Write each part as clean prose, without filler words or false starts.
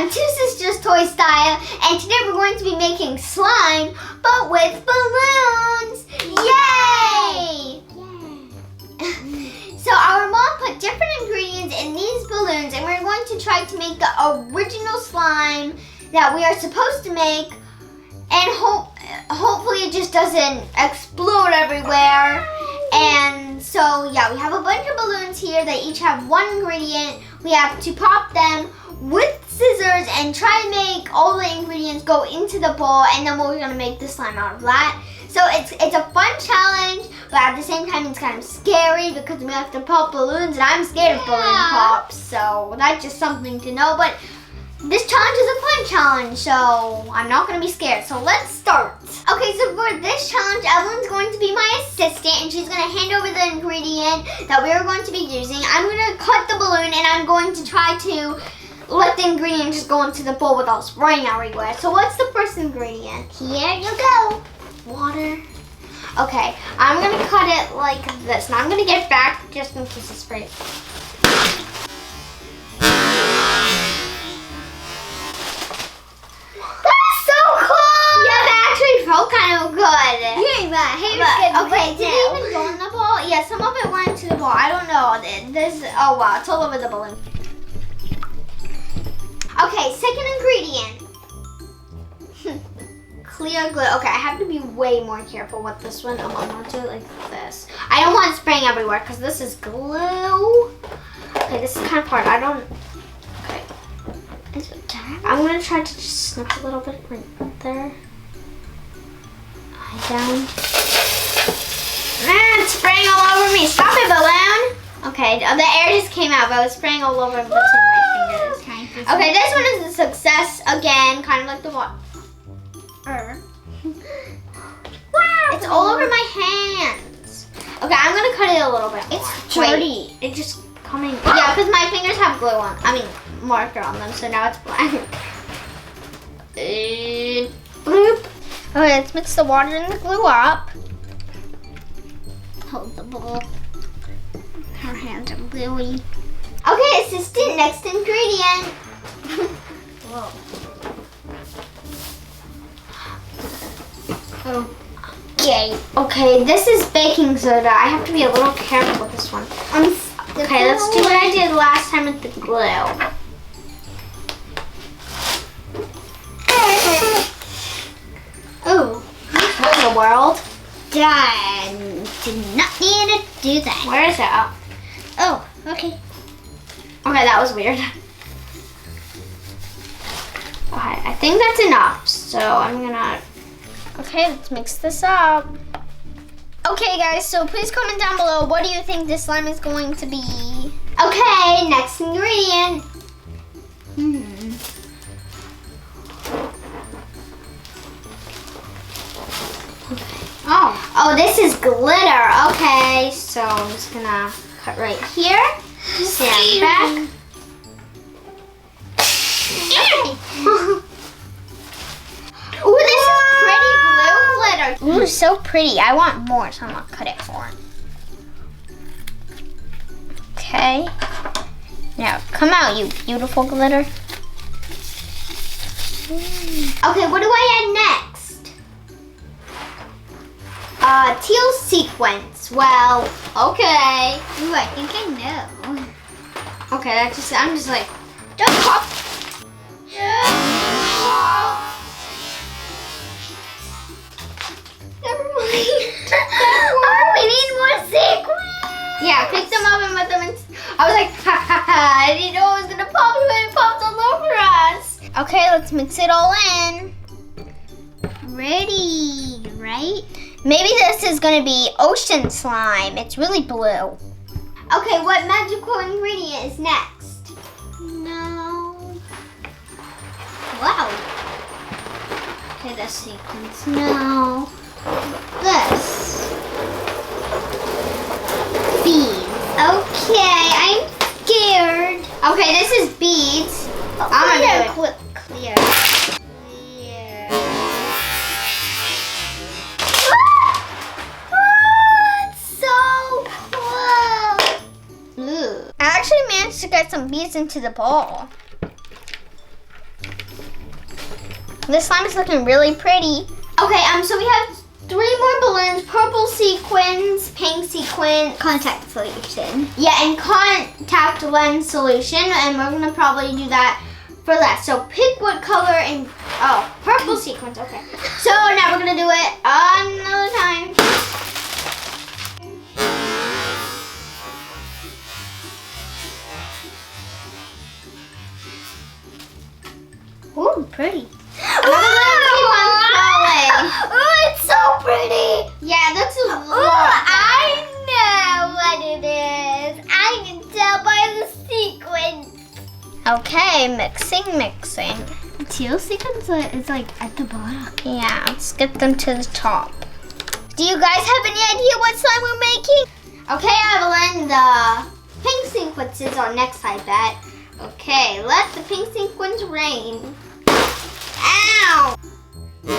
time, Two Sisters Toy Style, and today we're going to be making slime, but with balloons! Yay! So our mom put different ingredients in these balloons, and we're going to try to make the original slime that we are supposed to make, and hopefully it just doesn't explode everywhere. And so yeah, we have a bunch of balloons here. They each have one ingredient. We have to pop them with scissors and try to make all the ingredients go into the bowl, and then we're gonna make the slime out of that. So it's a fun challenge, but at the same time it's kind of scary because we have to pop balloons, and I'm scared of balloon pops. So that's just something to know. But this challenge is a fun challenge, so I'm not gonna be scared. So let's start. Okay, so for this challenge, Evelyn's going to be my assistant, and she's gonna hand over the ingredient that we are going to be using. I'm gonna cut the balloon, and I'm going to try to let the ingredient just go into the bowl without spraying everywhere. So what's the first ingredient? Here you go. Water. Okay, I'm gonna cut it like this. Now I'm gonna get back just in case it sprays. Felt kind of good. Okay, did it even go in the bowl? Yeah, some of it went into the bowl. I don't know. Oh wow, it's all over the balloon. Okay, second ingredient. Clear glue. Okay, I have to be way more careful with this one. I'm gonna do it like this. I don't want it spraying everywhere because this is glue. Okay, this is kind of hard. Okay. I'm gonna try to just snip a little bit right there. Down. It's spraying all over me. Stop it, balloon. Okay, the air just came out, but it was spraying all over between my fingers. Okay, this one is a success again, kind of like the water. Wow, it's all over my hands. Okay, I'm gonna cut it a little bit more. It's dirty. It's just coming. Yeah, because my fingers have glue on. Marker on them, so now it's black. Bloop. Okay, let's mix the water and the glue up. Hold the bowl. Her hands are gluey. Okay, assistant, next ingredient. Whoa. Okay, this is baking soda. I have to be a little careful with this one. Okay, let's do what I did last time with the glue. Ooh, what in the world? Done. Did not need to do that. Where is it? Oh, okay. Okay, that was weird. Okay, I think that's enough. So I'm gonna... Okay, let's mix this up. Okay, guys, so please comment down below. What do you think this slime is going to be? Okay, next ingredient. Oh, this is glitter. Okay, so I'm just gonna cut right here. Stand back. Ooh, this is pretty blue glitter. Ooh, so pretty. I want more, so I'm gonna cut it more. Okay. Now, come out, you beautiful glitter. Okay, what do I add next? Teal sequence. Well, okay. Ooh, I think I know. Okay, I'm just like, don't pop. Never mind. Oh, we need more sequence. Yeah, pick them up and put them in. I was like, ha ha ha, I didn't know it was gonna pop, but it popped all over us. Okay, let's mix it all in. Ready, right? Maybe this is gonna be ocean slime. It's really blue. Okay, what magical ingredient is next? No. Wow. Okay, this sequence. No. This. Beads. Okay, I'm scared. Okay, this is beads. I'm gonna do it clear. To get some beads into the bowl. This slime is looking really pretty. Okay, so we have 3 more balloons, purple sequins, pink sequin, Contact solution. yeah, and contact lens solution, and we're gonna probably do that for last. So pick what color and, purple sequins, okay. So now we're gonna do it another time. Ooh, pretty. Oh, it's so pretty. Yeah, that's a lot. I know what it is. I can tell by the sequence. Okay, mixing. Teal sequins is like at the bottom. Yeah, let's get them to the top. Do you guys have any idea what slime we're making? Okay, Evelyn, the pink sequence is our next, I bet. Okay, let the pink sequence rain. Ow! Ow!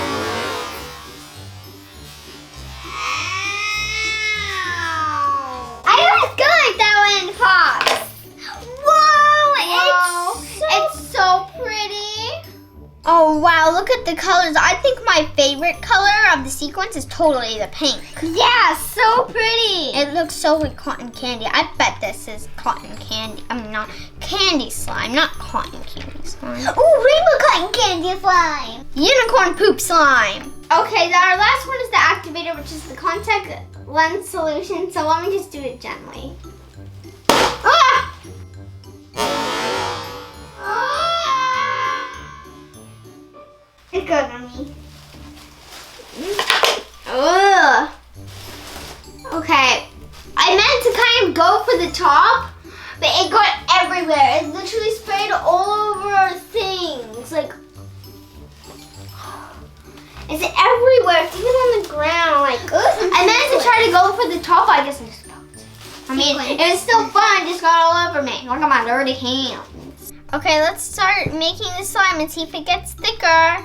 I always go like that when it pops. Whoa, It's so pretty. Oh wow, look at the colors. I think my favorite color of the sequence is totally the pink. Yeah, so pretty. It looks so like cotton candy. I bet this is cotton candy. I mean, not candy slime, not cotton candy slime. Ooh, rainbow cotton candy slime. Unicorn poop slime. Okay, our last one is the activator, which is the contact lens solution. So let me just do it gently. Ah! It's good on me. Ugh. Okay. I meant to kind of go for the top, but it got everywhere. It literally sprayed all over things. Like, it's everywhere. It's even on the ground. Like, I meant to try to go for the top. I guess I just fucked. I mean, it was still fun. It just got all over me. Look at my dirty hands. Okay, let's start making the slime and see if it gets thicker.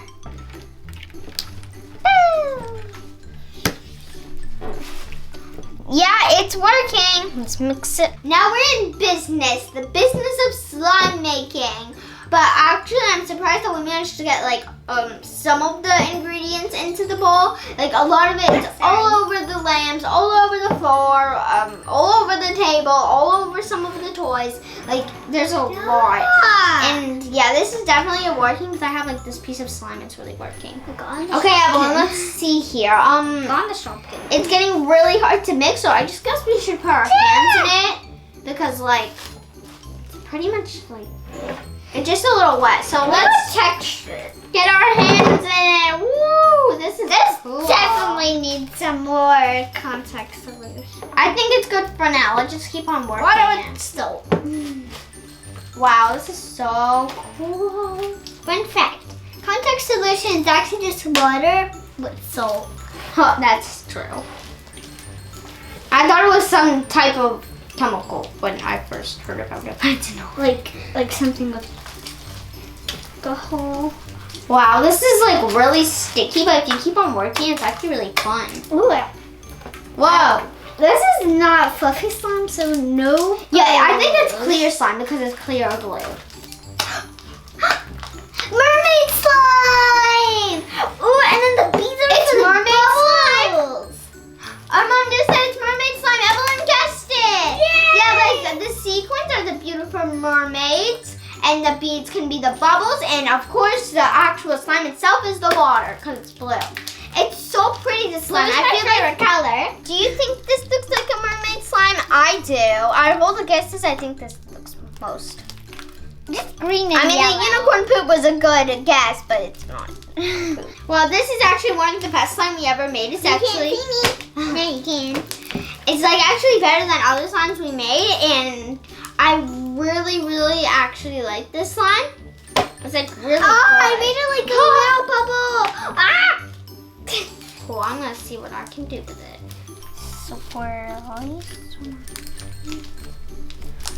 Yeah, it's working. Let's mix it. Now we're in business, the business of slime making. But actually, I'm surprised that we managed to get like some of the ingredients into the bowl. Like a lot of it is all over the lamps, all over the floor, all over the table, all over some of the toys. Like there's a lot. And yeah, this is definitely working because I have like this piece of slime. It's really working. Okay, Evelyn, let's see here. On the Shopkin. It's getting really hard to mix, so I just guess we should put our hands in it because like it's pretty much like it's just a little wet. So let's texture. get our hands in it. Woo! This cool. Definitely needs some more contact solution. I think it's good for now. Let's just keep on working. What still? Wow, this is so cool. Fun fact: contact solution is actually just water with salt. Huh, that's true. I thought it was some type of chemical when I first heard about it. I don't know. Like something with the whole. Wow, this is like really sticky, but if you keep on working, it's actually really fun. Ooh. Whoa. This is not fluffy slime, so no. Yeah, I think it's clear slime because it's clear glue. Mermaid slime! Ooh, and then the beads are It's for the mermaid slime? bubbles. Our mom just said it's mermaid slime. Evelyn guessed it. Yay! Yeah, like the sequins are the beautiful mermaids, and the beads can be the bubbles, and of course the actual slime itself is the water because it's blue. It's so pretty, this slime. Who's my favorite color? Do you think this looks like a mermaid slime? I do. Out of all the guesses, I think this looks most. Just green and I mean, yellow. the unicorn poop was a good guess, but it's not. Well, this is actually one of the best slime we ever made. It's actually. Can't see me. There you can. It's like actually better than other slimes we made, and I really, really actually like this slime. It's like really good. I made it like a little bubble. Ah! Cool, I'm gonna see what I can do with it.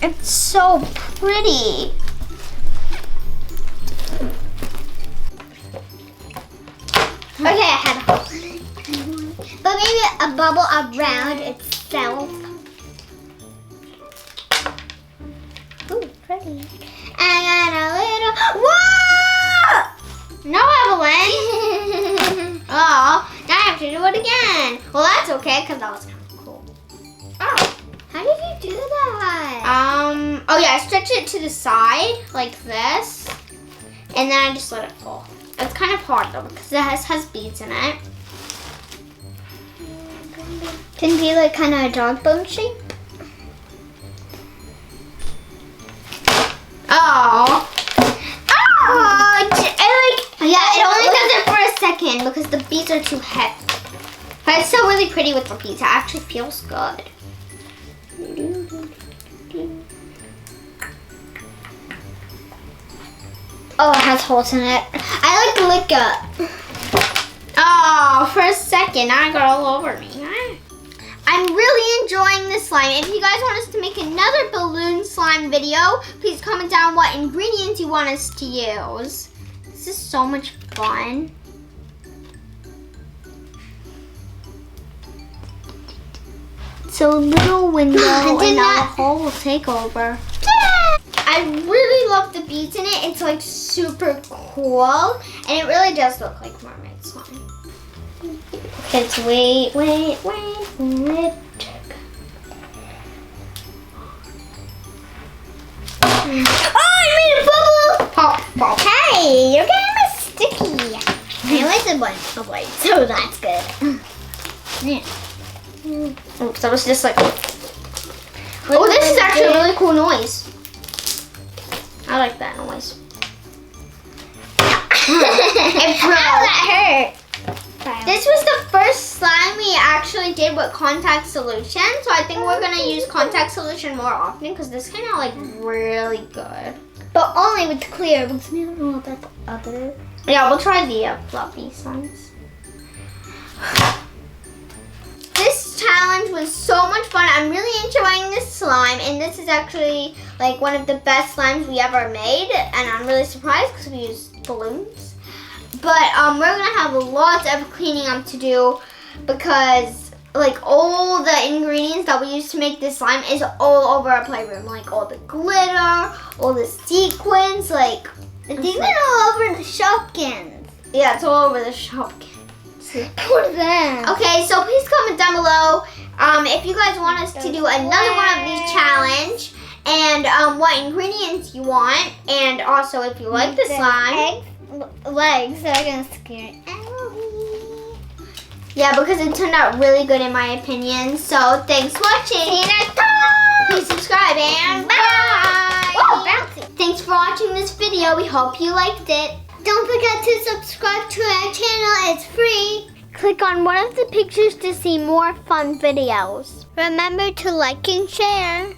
It's so pretty. Okay, I had a hole. But maybe a bubble around itself. Ooh, pretty. And a little. Whoa! No, Evelyn. have to do it again. Well, that's okay, because that was kind of cool. Oh, how did you do that? Oh yeah, I stretch it to the side, like this. And then I just let it fall. It's kind of hard though, because it has beads in it. Can it be like kind of a dog bone shape? Oh. It only does it for a second because the beads are too heavy. But it's still really pretty with the beads. It actually feels good. Oh, it has holes in it. I like leker. Oh, for a second, now I got all over me. I'm really enjoying this slime. If you guys want us to make another balloon slime video, please comment down what ingredients you want us to use. This is so much fun. So a little window and now the hole will take over. I really love the beads in it. It's like super cool. And it really does look like mermaid slime. Let's wait for it. Oh, I made a bubble! Pop, pop. Hey, you're getting my sticky. I wasted one of white, so that's good. Yeah. Oops, that was just like... Oh, this is actually a really cool noise. I like that noise. It broke. Ow, that hurt. This was the first slime we actually did with contact solution, so I think we're gonna use contact solution more often because this came out like really good. But only with clear because we don't know about the other. Yeah, we'll try the fluffy slimes. This challenge was so much fun. I'm really enjoying this slime, and this is actually like one of the best slimes we ever made, and I'm really surprised because we used balloons. But we're gonna have lots of cleaning up to do because like all the ingredients that we used to make this slime is all over our playroom. Like all the glitter, all the sequins, like it's even all over the Shopkins. Yeah, it's all over the Shopkins. Poor them. Okay, so please comment down below if you guys want us to do another one of these challenge and what ingredients you want, and also if you like the slime. Legs that are gonna scare Emily. Yeah, because it turned out really good in my opinion. So thanks for watching. See you next time. Please subscribe and bye. Oh, bouncy. Thanks for watching this video. We hope you liked it. Don't forget to subscribe to our channel. It's free. Click on one of the pictures to see more fun videos. Remember to like and share.